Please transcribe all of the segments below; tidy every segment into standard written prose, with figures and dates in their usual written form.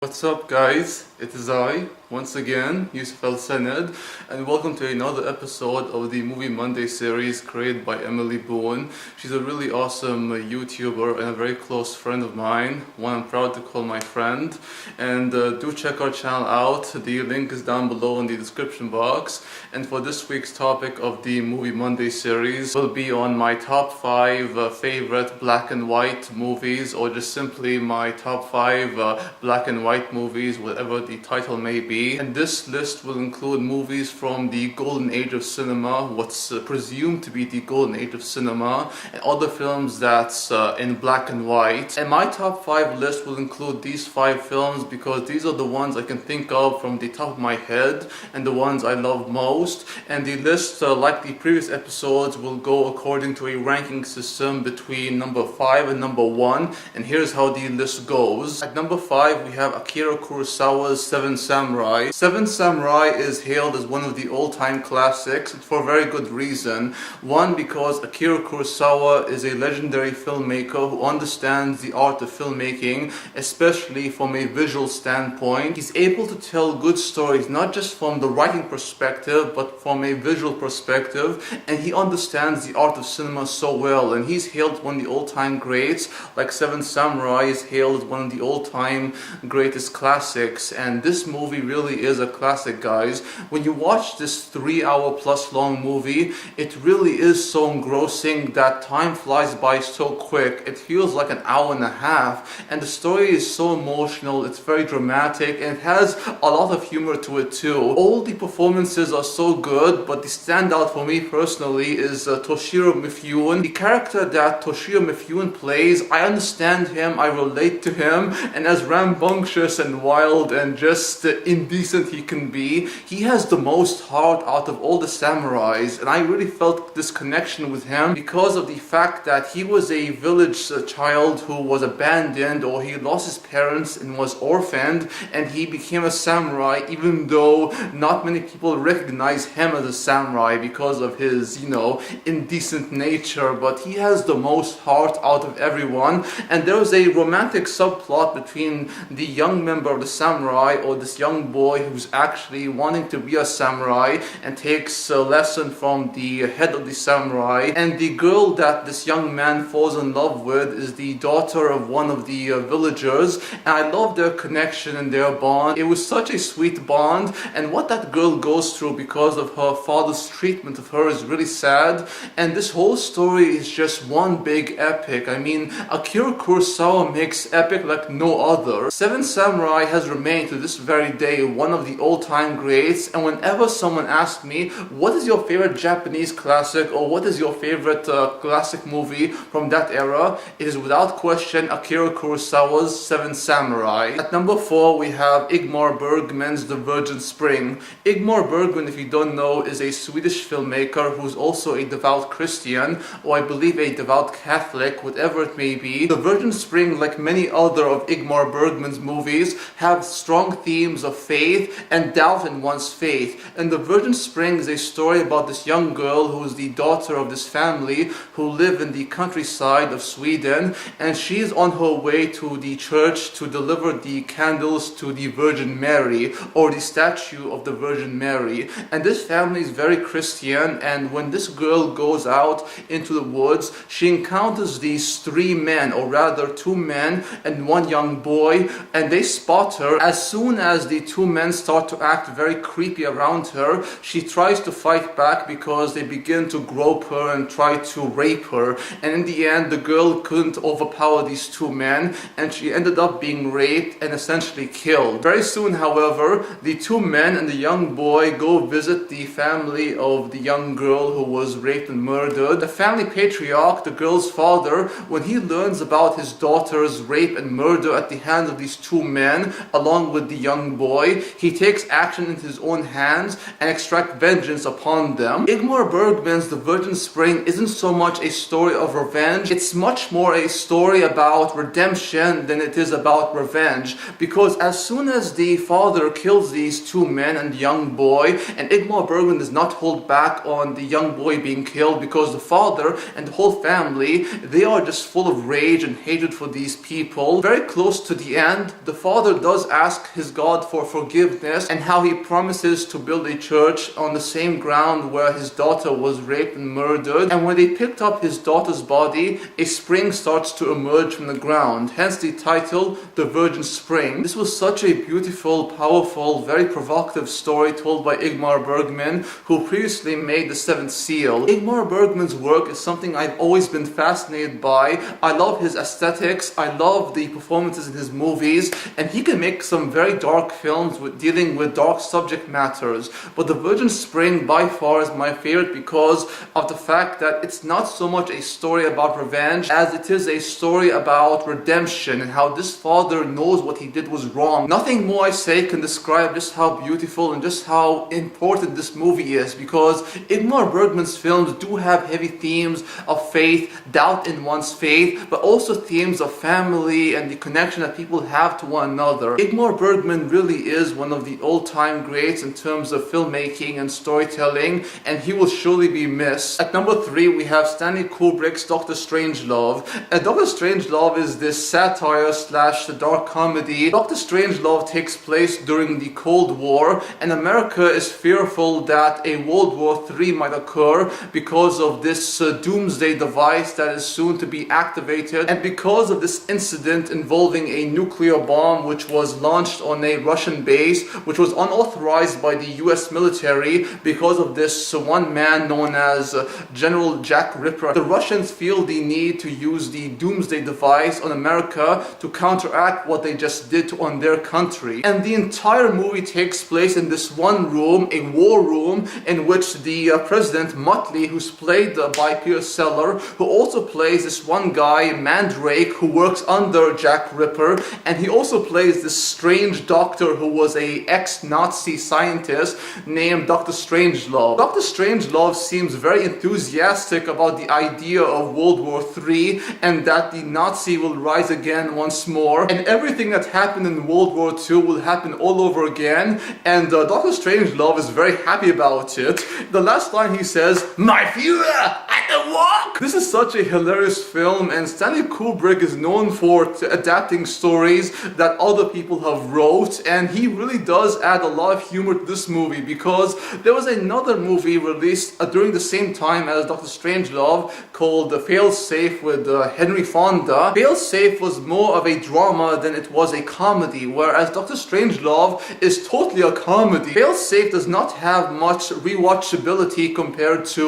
What's up guys, it is I, once again, Yusuf Al-Sanad, and welcome to another episode of the Movie Monday series created by Emily Boone. She's a really awesome YouTuber and a very close friend of mine, one I'm proud to call my friend. And do check our channel out, the link is down below in the description box. And for this week's topic of the Movie Monday series will be on my top 5 favorite black and white movies, or just simply my top 5 black and white movies, whatever the title may be. And this list will include movies from the golden age of cinema, what's presumed to be the golden age of cinema, and other films that's in black and white. And my top 5 list will include these 5 films because these are the ones I can think of from the top of my head and the ones I love most. And the list, like the previous episodes, will go according to a ranking system between number 5 and number 1. And here's how the list goes. At number 5 we have Akira Kurosawa's Seven Samurai. Seven Samurai is hailed as one of the all-time classics for a very good reason. One, because Akira Kurosawa is a legendary filmmaker who understands the art of filmmaking, especially from a visual standpoint. He's able to tell good stories not just from the writing perspective but from a visual perspective, and he understands the art of cinema so well, and he's hailed as one of the all-time greats. Like Seven Samurai is hailed as one of the all-time greatest classics, and this movie really is a classic, guys. When you watch this 3-hour plus long movie, it really is so engrossing that time flies by so quick. It feels like an hour and a half, and the story is so emotional, it's very dramatic, and it has a lot of humor to it too. All the performances are so good, but the standout for me personally is Toshiro Mifune. The character that Toshiro Mifune plays, I understand him, I relate to him, and as rambunctious and wild and just indecent he can be, he has the most heart out of all the samurais, and I really felt this connection with him because of the fact that he was a village child who was abandoned, or he lost his parents and was orphaned, and he became a samurai even though not many people recognize him as a samurai because of his, indecent nature. But he has the most heart out of everyone, and there was a romantic subplot between the young member of the samurai, or this young boy who's actually wanting to be a samurai and takes a lesson from the head of the samurai, and the girl that this young man falls in love with is the daughter of one of the villagers, and I love their connection and their bond. It was such a sweet bond, and what that girl goes through because of her father's treatment of her is really sad, and this whole story is just one big epic. I mean, Akira Kurosawa makes epic like no other. Seven Samurai has remained to this very day one of the all-time greats, and whenever someone asks me what is your favorite Japanese classic or what is your favorite classic movie from that era, it is without question Akira Kurosawa's Seven Samurai. At number 4 we have Ingmar Bergman's The Virgin Spring. Ingmar Bergman, if you don't know, is a Swedish filmmaker who's also a devout Christian, or I believe a devout Catholic, whatever it may be. The Virgin Spring, like many other of Ingmar Bergman's movies, have strong themes of faith and doubt in one's faith. And The Virgin Spring is a story about this young girl who is the daughter of this family who live in the countryside of Sweden, and she's on her way to the church to deliver the candles to the Virgin Mary, or the statue of the Virgin Mary. And this family is very Christian, and when this girl goes out into the woods, she encounters these 3 men, or rather 2 men and 1 young boy, and they spot her. As soon as the 2 men start to act very creepy around her, she tries to fight back because they begin to grope her and try to rape her, and in the end the girl couldn't overpower these 2 men, and she ended up being raped and essentially killed. Very soon, however, the 2 men and the young boy go visit the family of the young girl who was raped and murdered. The family patriarch, the girl's father, when he learns about his daughter's rape and murder at the hands of these 2 men along with with the young boy, he takes action into his own hands and extracts vengeance upon them. Ingmar Bergman's The Virgin Spring isn't so much a story of revenge, it's much more a story about redemption than it is about revenge, because as soon as the father kills these two men and the young boy, and Ingmar Bergman does not hold back on the young boy being killed, because the father and the whole family, they are just full of rage and hatred for these people. Very close to the end, the father does ask his God for forgiveness, and how he promises to build a church on the same ground where his daughter was raped and murdered. And when they picked up his daughter's body, a spring starts to emerge from the ground, hence the title, The Virgin Spring. This was such a beautiful, powerful, very provocative story told by Ingmar Bergman, who previously made The Seventh Seal. Ingmar Bergman's work is something I've always been fascinated by. I love his aesthetics, I love the performances in his movies, and he can make some very dark films dealing with dark subject matters. But The Virgin Spring by far is my favorite because of the fact that it's not so much a story about revenge as it is a story about redemption and how this father knows what he did was wrong. Nothing more I say can describe just how beautiful and just how important this movie is, because Ingmar Bergman's films do have heavy themes of faith, doubt in one's faith, but also themes of family and the connection that people have to one another. Ingmar Bergman really is one of the all-time greats in terms of filmmaking and storytelling, and he will surely be missed. At number 3, we have Stanley Kubrick's Dr. Strangelove. Dr. Strangelove is this satire slash dark comedy. Dr. Strangelove takes place during the Cold War, and America is fearful that a World War III might occur because of this doomsday device that is soon to be activated, and because of this incident involving a nuclear bomb which was launched on a Russian base, which was unauthorized by the US military because of this one man known as General Jack Ripper. The Russians feel the need to use the doomsday device on America to counteract what they just did on their country. And the entire movie takes place in this one room, a war room, in which the President Muttley, who's played by Peter Sellers, who also plays this one guy, Mandrake, who works under Jack Ripper, and he also plays this strange doctor who was a ex-Nazi scientist named Dr. Strangelove. Dr. Strangelove seems very enthusiastic about the idea of World War III and that the Nazi will rise again once more, and everything that happened in World War II will happen all over again, and Dr. Strangelove is very happy about it. The last line he says, "My Führer, I can walk!" This is such a hilarious film, and Stanley Kubrick is known for adapting stories that other people have wrote, and he really does add a lot of humor to this movie, because there was another movie released during the same time as Dr. Strangelove called Failsafe with Henry Fonda. Failsafe was more of a drama than it was a comedy, whereas Dr. Strangelove is totally a comedy. Failsafe does not have much rewatchability compared to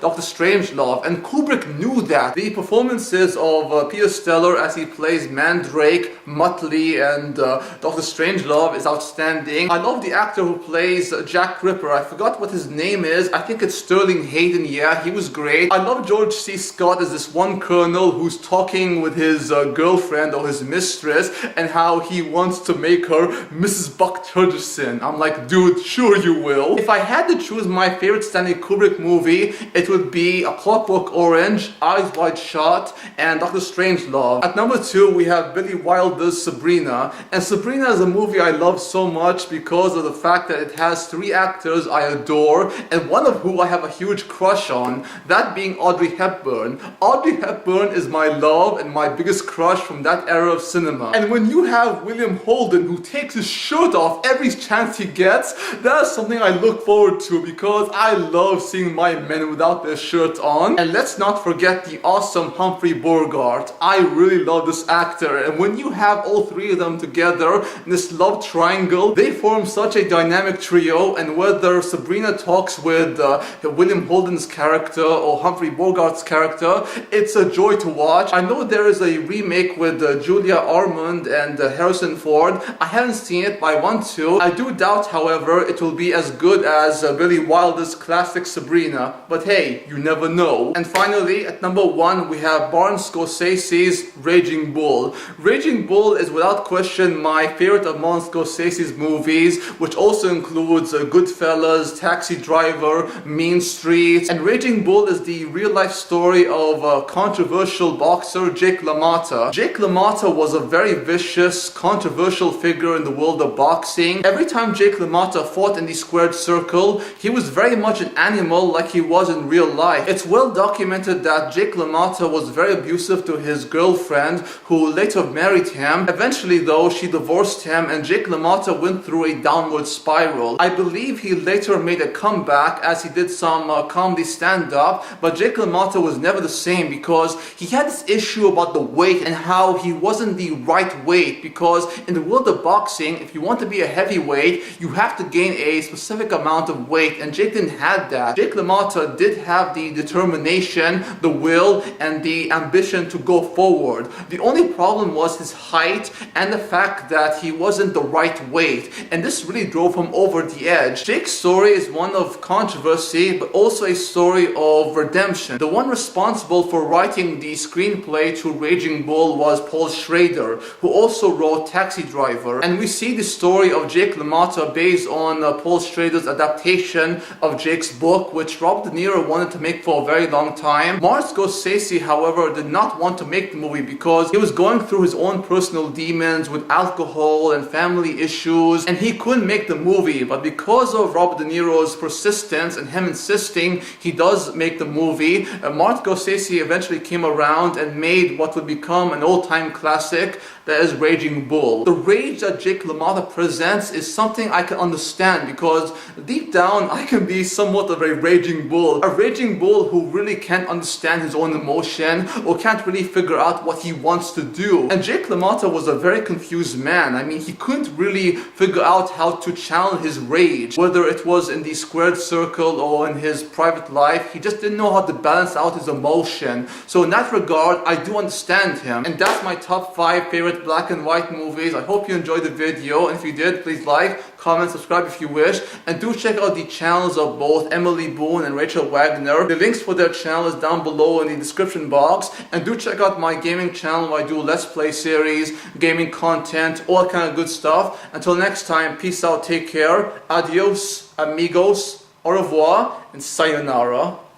Dr. Strangelove, and Kubrick knew that. The performances of Peter Sellers as he plays Mandrake, Muttley, and Dr. Strangelove is outstanding. I love the actor who plays Jack Ripper. I forgot what his name is. I think it's Sterling Hayden. Yeah, he was great. I love George C. Scott as this one colonel who's talking with his girlfriend or his mistress, and how he wants to make her Mrs. Buck Turgerson. I'm like, dude, sure you will. If I had to choose my favorite Stanley Kubrick movie, it would be A Clockwork Orange, Eyes Wide Shut, and Dr. Strangelove. At number 2, we have Billy Wilder's Sabrina. And Sabrina is a movie I love so much because of the fact that it has 3 actors I adore, and one of who I have a huge crush on, that being Audrey Hepburn. Audrey Hepburn is my love and my biggest crush from that era of cinema. And when you have William Holden who takes his shirt off every chance he gets, that is something I look forward to, because I love seeing my men without their shirt on. And let's not forget the awesome Humphrey Bogart. I really love this actor, and when you have all 3 of them together in this love triangle, they form such a dynamic trio. And whether Sabrina talks with William Holden's character or Humphrey Bogart's character, it's a joy to watch. I know there is a remake with Julia Ormond and Harrison Ford. I haven't seen it, but I want to. I do doubt, however, it will be as good as Billy Wilder's classic Sabrina, but hey, you never know. And finally, at number 1, we have Martin Scorsese's Raging Bull. Raging Bull is without question my favorite among Scorsese's movies, which also includes Goodfellas, Taxi Driver, Mean Streets, and Raging Bull is the real-life story of controversial boxer Jake LaMotta. Jake LaMotta was a very vicious, controversial figure in the world of boxing. Every time Jake LaMotta fought in the squared circle, he was very much an animal like he was in real life. It's well documented that Jake LaMotta was very abusive to his girlfriend, who later married him. Eventually though, she divorced him and Jake LaMotta went through a downward spiral. I believe he later made a comeback as he did some comedy stand-up, but Jake LaMotta was never the same because he had this issue about the weight and how he wasn't the right weight, because in the world of boxing, if you want to be a heavyweight, you have to gain a specific amount of weight, and Jake didn't have that. Jake LaMotta did have the determination, the will, and the ambition to go forward. The only problem was his height and the fact that he wasn't the right weight, and this really drove him over the edge. Jake's story is one of controversy, but also a story of redemption. The one responsible for writing the screenplay to Raging Bull was Paul Schrader, who also wrote Taxi Driver, and we see the story of Jake LaMotta based on Paul Schrader's adaptation of Jake's book, which Robert De Niro wanted to make for a very long time. Martin Scorsese, however, did not want to make the movie because he was going through his own personal demons with alcohol and family issues, and he couldn't make the movie. But because of Robert De Niro's persistence and him insisting he does make the movie, Martin Scorsese eventually came around and made what would become an old-time classic, that is Raging Bull. The rage that Jake LaMotta presents is something I can understand because deep down I can be somewhat of a raging bull. A raging bull who really can't understand his own emotion or can't really figure out what he wants to do. And Jake LaMotta was a very confused man. I mean, he couldn't really figure out how to channel his rage, whether it was in the squared circle or in his private life. He just didn't know how to balance out his emotion. So in that regard, I do understand him. And that's my top 5 favorite black and white movies. I hope you enjoyed the video, and if you did, please like, comment, subscribe if you wish, and do check out the channels of both Emily Boone and Rachel Wagner. The links for their channel is down below in the description box, and do check out my gaming channel where I do Let's Play series, gaming content, all kind of good stuff. Until next time, peace out, take care, adios, amigos, au revoir, and sayonara.